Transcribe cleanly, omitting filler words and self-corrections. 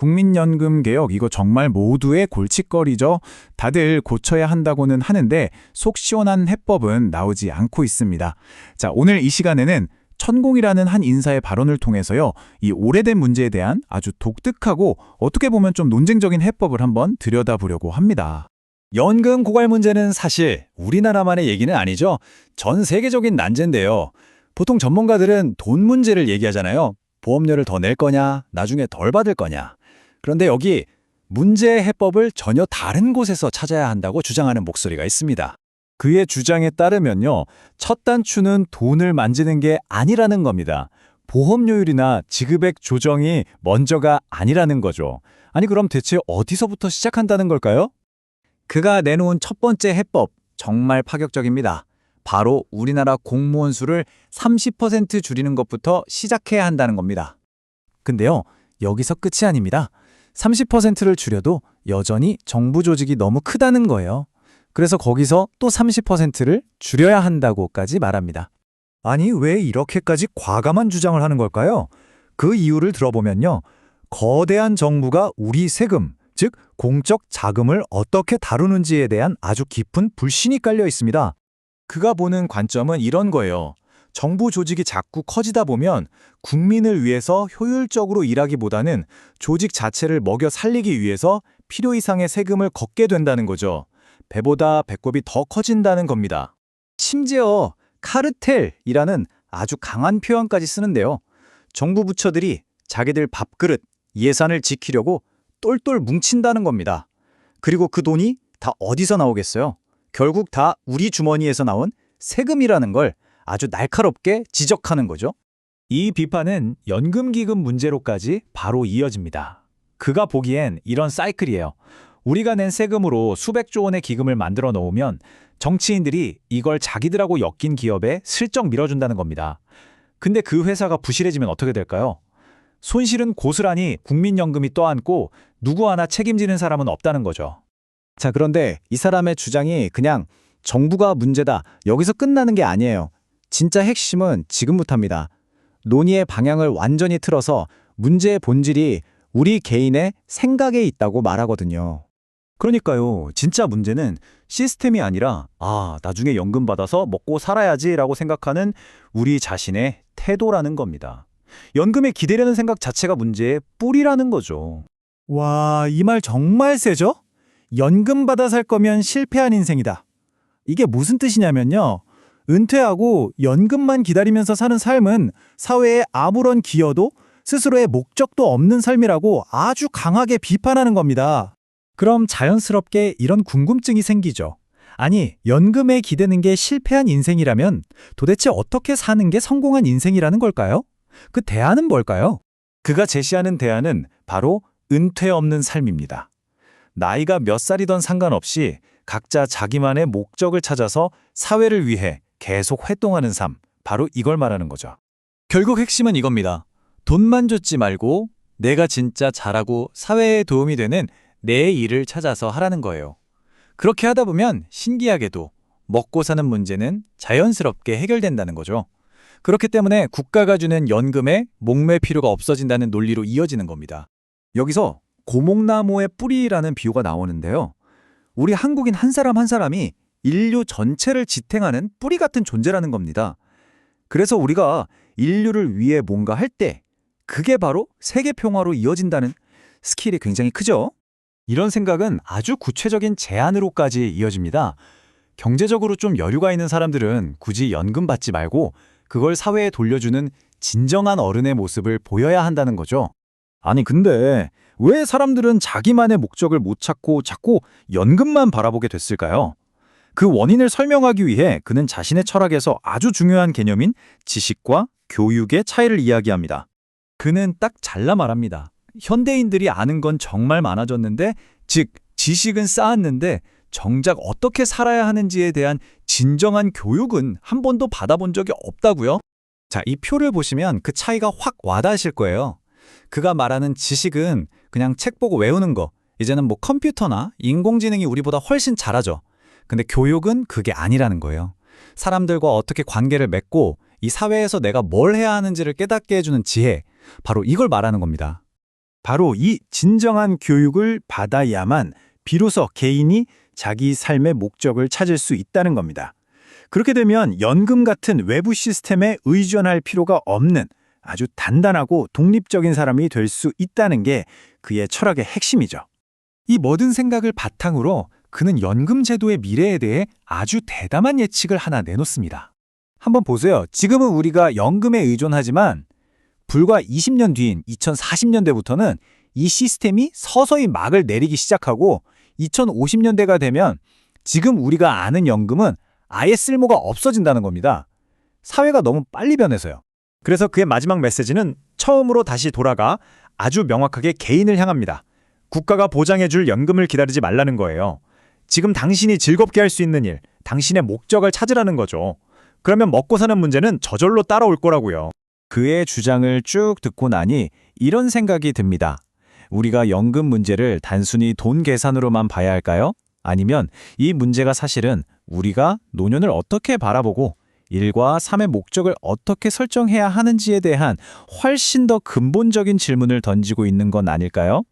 국민연금 개혁 이거 정말 모두의 골칫거리죠. 다들 고쳐야 한다고는 하는데 속 시원한 해법은 나오지 않고 있습니다. 자, 오늘 이 시간에는 천공이라는 한 인사의 발언을 통해서요. 이 오래된 문제에 대한 아주 독특하고 어떻게 보면 좀 논쟁적인 해법을 한번 들여다보려고 합니다. 연금 고갈 문제는 사실 우리나라만의 얘기는 아니죠. 전 세계적인 난제인데요. 보통 전문가들은 돈 문제를 얘기하잖아요. 보험료를 더 낼 거냐, 나중에 덜 받을 거냐. 그런데 여기 문제의 해법을 전혀 다른 곳에서 찾아야 한다고 주장하는 목소리가 있습니다. 그의 주장에 따르면요, 첫 단추는 돈을 만지는 게 아니라는 겁니다. 보험료율이나 지급액 조정이 먼저가 아니라는 거죠. 아니 그럼 대체 어디서부터 시작한다는 걸까요? 그가 내놓은 첫 번째 해법, 정말 파격적입니다. 바로 우리나라 공무원 수를 30% 줄이는 것부터 시작해야 한다는 겁니다. 근데요, 여기서 끝이 아닙니다. 30%를 줄여도 여전히 정부 조직이 너무 크다는 거예요. 그래서 거기서 또 30%를 줄여야 한다고까지 말합니다. 아니, 왜 이렇게까지 과감한 주장을 하는 걸까요? 그 이유를 들어보면요. 거대한 정부가 우리 세금, 즉 공적 자금을 어떻게 다루는지에 대한 아주 깊은 불신이 깔려 있습니다. 그가 보는 관점은 이런 거예요. 정부 조직이 자꾸 커지다 보면 국민을 위해서 효율적으로 일하기보다는 조직 자체를 먹여 살리기 위해서 필요 이상의 세금을 걷게 된다는 거죠. 배보다 배꼽이 더 커진다는 겁니다. 심지어 카르텔이라는 아주 강한 표현까지 쓰는데요. 정부 부처들이 자기들 밥그릇, 예산을 지키려고 똘똘 뭉친다는 겁니다. 그리고 그 돈이 다 어디서 나오겠어요? 결국 다 우리 주머니에서 나온 세금이라는 걸 아주 날카롭게 지적하는 거죠. 이 비판은 연금기금 문제로까지 바로 이어집니다. 그가 보기엔 이런 사이클이에요. 우리가 낸 세금으로 수백조 원의 기금을 만들어 놓으면 정치인들이 이걸 자기들하고 엮인 기업에 슬쩍 밀어준다는 겁니다. 근데 그 회사가 부실해지면 어떻게 될까요? 손실은 고스란히 국민연금이 떠안고 누구 하나 책임지는 사람은 없다는 거죠. 자, 그런데 이 사람의 주장이 그냥 정부가 문제다, 여기서 끝나는 게 아니에요. 진짜 핵심은 지금부터입니다. 논의의 방향을 완전히 틀어서 문제의 본질이 우리 개인의 생각에 있다고 말하거든요. 그러니까요. 진짜 문제는 시스템이 아니라 나중에 연금 받아서 먹고 살아야지라고 생각하는 우리 자신의 태도라는 겁니다. 연금에 기대려는 생각 자체가 문제의 뿌리라는 거죠. 와, 이 말 정말 세죠? 연금 받아 살 거면 실패한 인생이다. 이게 무슨 뜻이냐면요. 은퇴하고 연금만 기다리면서 사는 삶은 사회에 아무런 기여도 스스로의 목적도 없는 삶이라고 아주 강하게 비판하는 겁니다. 그럼 자연스럽게 이런 궁금증이 생기죠. 아니, 연금에 기대는 게 실패한 인생이라면 도대체 어떻게 사는 게 성공한 인생이라는 걸까요? 그 대안은 뭘까요? 그가 제시하는 대안은 바로 은퇴 없는 삶입니다. 나이가 몇 살이던 상관없이 각자 자기만의 목적을 찾아서 사회를 위해 계속 활동하는 삶, 바로 이걸 말하는 거죠. 결국 핵심은 이겁니다. 돈만 줬지 말고 내가 진짜 잘하고 사회에 도움이 되는 내 일을 찾아서 하라는 거예요. 그렇게 하다 보면 신기하게도 먹고 사는 문제는 자연스럽게 해결된다는 거죠. 그렇기 때문에 국가가 주는 연금에 목맬 필요가 없어진다는 논리로 이어지는 겁니다. 여기서 고목나무의 뿌리라는 비유가 나오는데요. 우리 한국인 한 사람 한 사람이 인류 전체를 지탱하는 뿌리 같은 존재라는 겁니다. 그래서 우리가 인류를 위해 뭔가 할 때 그게 바로 세계 평화로 이어진다는 스킬이 굉장히 크죠? 이런 생각은 아주 구체적인 제안으로까지 이어집니다. 경제적으로 좀 여유가 있는 사람들은 굳이 연금 받지 말고 그걸 사회에 돌려주는 진정한 어른의 모습을 보여야 한다는 거죠. 아니 근데 왜 사람들은 자기만의 목적을 못 찾고 자꾸 연금만 바라보게 됐을까요? 그 원인을 설명하기 위해 그는 자신의 철학에서 아주 중요한 개념인 지식과 교육의 차이를 이야기합니다. 그는 딱 잘라 말합니다. 현대인들이 아는 건 정말 많아졌는데, 즉 지식은 쌓았는데 정작 어떻게 살아야 하는지에 대한 진정한 교육은 한 번도 받아본 적이 없다고요? 자, 이 표를 보시면 그 차이가 확 와닿으실 거예요. 그가 말하는 지식은 그냥 책 보고 외우는 거, 이제는 뭐 컴퓨터나 인공지능이 우리보다 훨씬 잘하죠. 근데 교육은 그게 아니라는 거예요. 사람들과 어떻게 관계를 맺고 이 사회에서 내가 뭘 해야 하는지를 깨닫게 해주는 지혜, 바로 이걸 말하는 겁니다. 바로 이 진정한 교육을 받아야만 비로소 개인이 자기 삶의 목적을 찾을 수 있다는 겁니다. 그렇게 되면 연금 같은 외부 시스템에 의존할 필요가 없는 아주 단단하고 독립적인 사람이 될 수 있다는 게 그의 철학의 핵심이죠. 이 모든 생각을 바탕으로 그는 연금 제도의 미래에 대해 아주 대담한 예측을 하나 내놓습니다. 한번 보세요. 지금은 우리가 연금에 의존하지만 불과 20년 뒤인 2040년대부터는 이 시스템이 서서히 막을 내리기 시작하고 2050년대가 되면 지금 우리가 아는 연금은 아예 쓸모가 없어진다는 겁니다. 사회가 너무 빨리 변해서요. 그래서 그의 마지막 메시지는 처음으로 다시 돌아가 아주 명확하게 개인을 향합니다. 국가가 보장해줄 연금을 기다리지 말라는 거예요. 지금 당신이 즐겁게 할 수 있는 일, 당신의 목적을 찾으라는 거죠. 그러면 먹고 사는 문제는 저절로 따라올 거라고요. 그의 주장을 쭉 듣고 나니 이런 생각이 듭니다. 우리가 연금 문제를 단순히 돈 계산으로만 봐야 할까요? 아니면 이 문제가 사실은 우리가 노년을 어떻게 바라보고 일과 삶의 목적을 어떻게 설정해야 하는지에 대한 훨씬 더 근본적인 질문을 던지고 있는 건 아닐까요?